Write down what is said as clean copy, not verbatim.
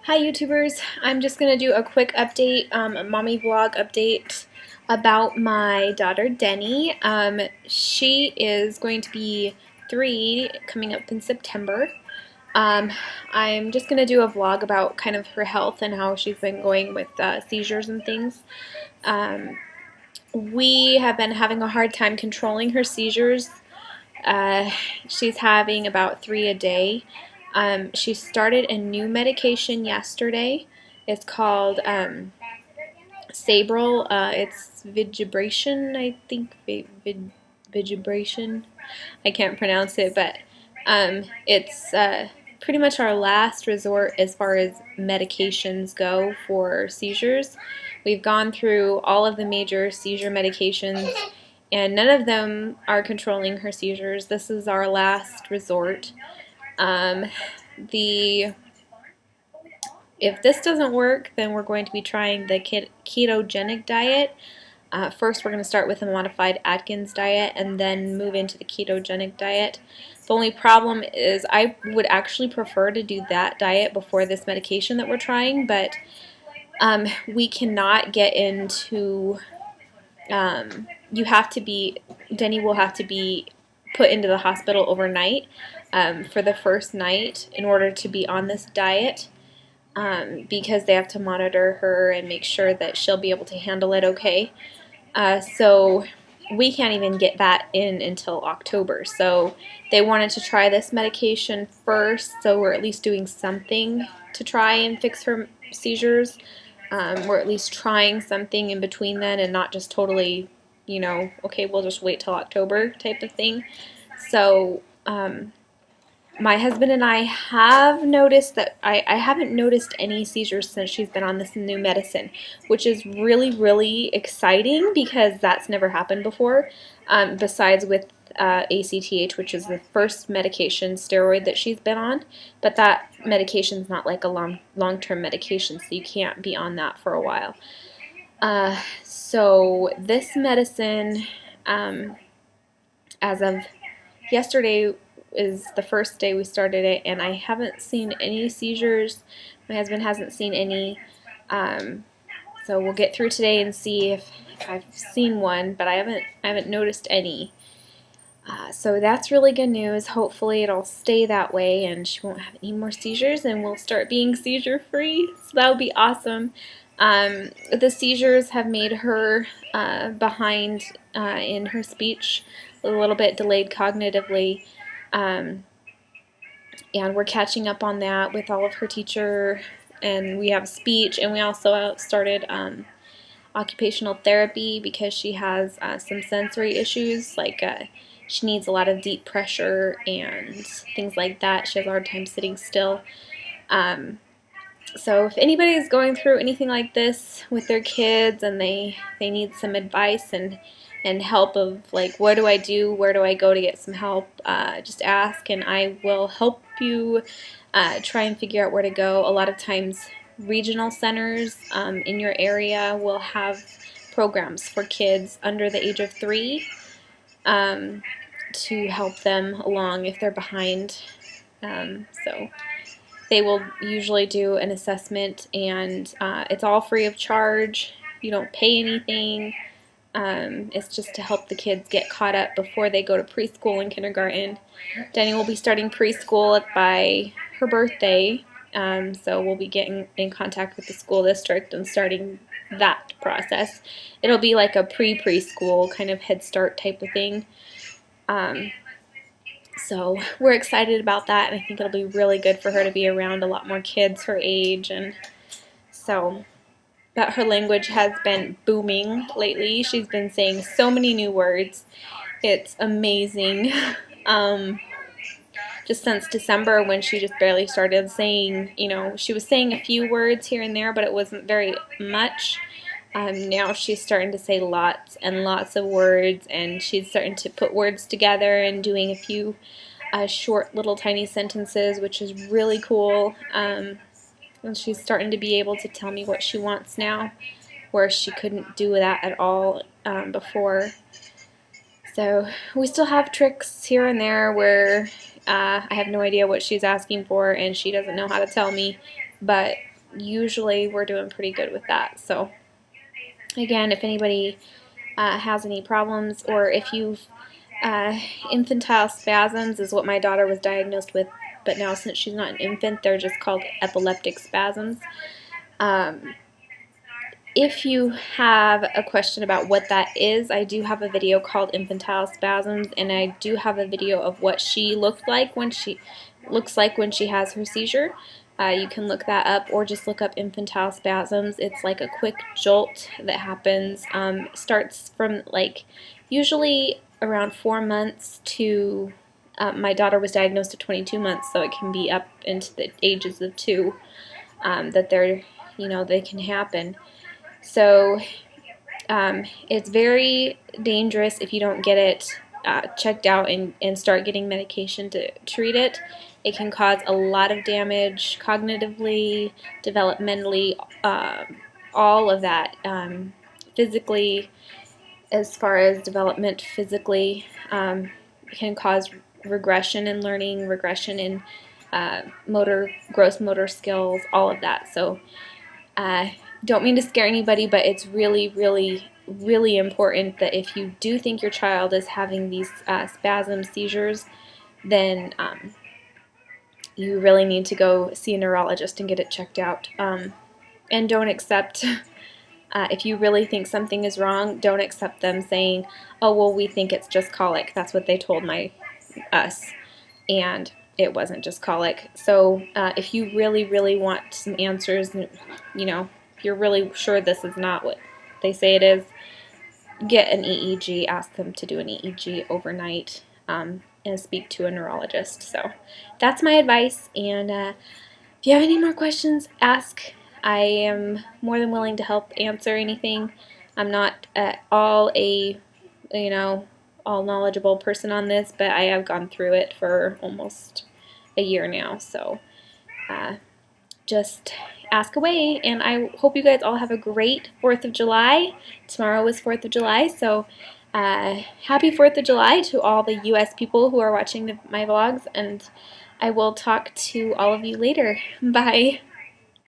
Hi YouTubers, I'm just going to do a quick update, a mommy vlog update about my daughter Denny. She is going to be 3 coming up in September. I'm just going to do a vlog about kind of her health and how she's been going with seizures and things. We have been having a hard time controlling her seizures. She's having about 3 a day. She started a new medication yesterday. It's called Sabril. It's Vigibration, I think. Vigibration. I can't pronounce it, but it's pretty much our last resort as far as medications go for seizures. We've gone through all of the major seizure medications, and none of them are controlling her seizures. This is our last resort. If this doesn't work, then we're going to be trying the ketogenic diet. First, we're going to start with a modified Atkins diet and then move into the ketogenic diet. The only problem is I would actually prefer to do that diet before this medication that we're trying, but we cannot get into, Denny will have to be put into the hospital overnight for the first night in order to be on this diet. Because they have to monitor her and make sure that she'll be able to handle it okay. So we can't even get that in until October. So they wanted to try this medication first, so we're at least doing something to try and fix her seizures. We're at least trying something in between then and not just totally, okay, we'll just wait till October type of thing. So my husband and I have noticed that I haven't noticed any seizures since she's been on this new medicine, which is really, really exciting because that's never happened before, besides with ACTH, which is the first medication steroid that she's been on, but that medication's not like a long-term medication, so you can't be on that for a while. So this medicine, as of yesterday, is the first day we started it, and I haven't seen any seizures. My husband hasn't seen any. So we'll get through today and see if I've seen one, but I haven't noticed any. So that's really good news. Hopefully it'll stay that way and she won't have any more seizures and we'll start being seizure free. So that would be awesome. The seizures have made her behind in her speech, a little bit delayed cognitively. And we're catching up on that with all of her teacher, and we have speech, and we also started occupational therapy because she has some sensory issues, like she needs a lot of deep pressure and things like that. She has a hard time sitting still. So if anybody is going through anything like this with their kids and they need some advice and help of like, what do I do, where do I go to get some help, just ask and I will help you try and figure out where to go. A lot of times regional centers in your area will have programs for kids under the age of 3 to help them along if they're behind. So they will usually do an assessment, and it's all free of charge. You don't pay anything. It's just to help the kids get caught up before they go to preschool and kindergarten. Denny will be starting preschool by her birthday, so we'll be getting in contact with the school district and starting that process. It'll be like a pre-preschool kind of Head Start type of thing. So we're excited about that, and I think it'll be really good for her to be around a lot more kids her age. And so, but her language has been booming lately. She's been saying so many new words. It's amazing. Just since December, when she just barely started saying, she was saying a few words here and there, but it wasn't very much. Now she's starting to say lots and lots of words, and she's starting to put words together and doing a few short little tiny sentences, which is really cool. And she's starting to be able to tell me what she wants now, where she couldn't do that at all before. So we still have tricks here and there where I have no idea what she's asking for and she doesn't know how to tell me, but usually we're doing pretty good with that. So again, if anybody has any problems, or if you've infantile spasms is what my daughter was diagnosed with, but now since she's not an infant, they're just called epileptic spasms. If you have a question about what that is, I do have a video called Infantile Spasms, and I do have a video of what she looks like when she has her seizure. You can look that up, or just look up infantile spasms. It's like a quick jolt that happens. Starts from like usually around 4 months to my daughter was diagnosed at 22 months, so it can be up into the ages of 2 that they can happen. So it's very dangerous if you don't get it checked out and start getting medication to treat it. It can cause a lot of damage cognitively, developmentally, all of that. Physically, as far as development physically, can cause regression in learning, regression in gross motor skills, all of that. So don't mean to scare anybody, but it's really, really, really important that if you do think your child is having these spasm seizures, then you really need to go see a neurologist and get it checked out. And don't accept, if you really think something is wrong, don't accept them saying, oh, well, we think it's just colic. That's what they told us. And it wasn't just colic. So if you really, really want some answers, if you're really sure this is not what they say it is, get an EEG, ask them to do an EEG overnight, and speak to a neurologist. So that's my advice, and if you have any more questions, ask. I am more than willing to help answer anything. I'm not at all all knowledgeable person on this, but I have gone through it for almost a year now, so just ask away, and I hope you guys all have a great 4th of July. Tomorrow is 4th of July, so happy 4th of July to all the U.S. people who are watching my vlogs, and I will talk to all of you later. Bye.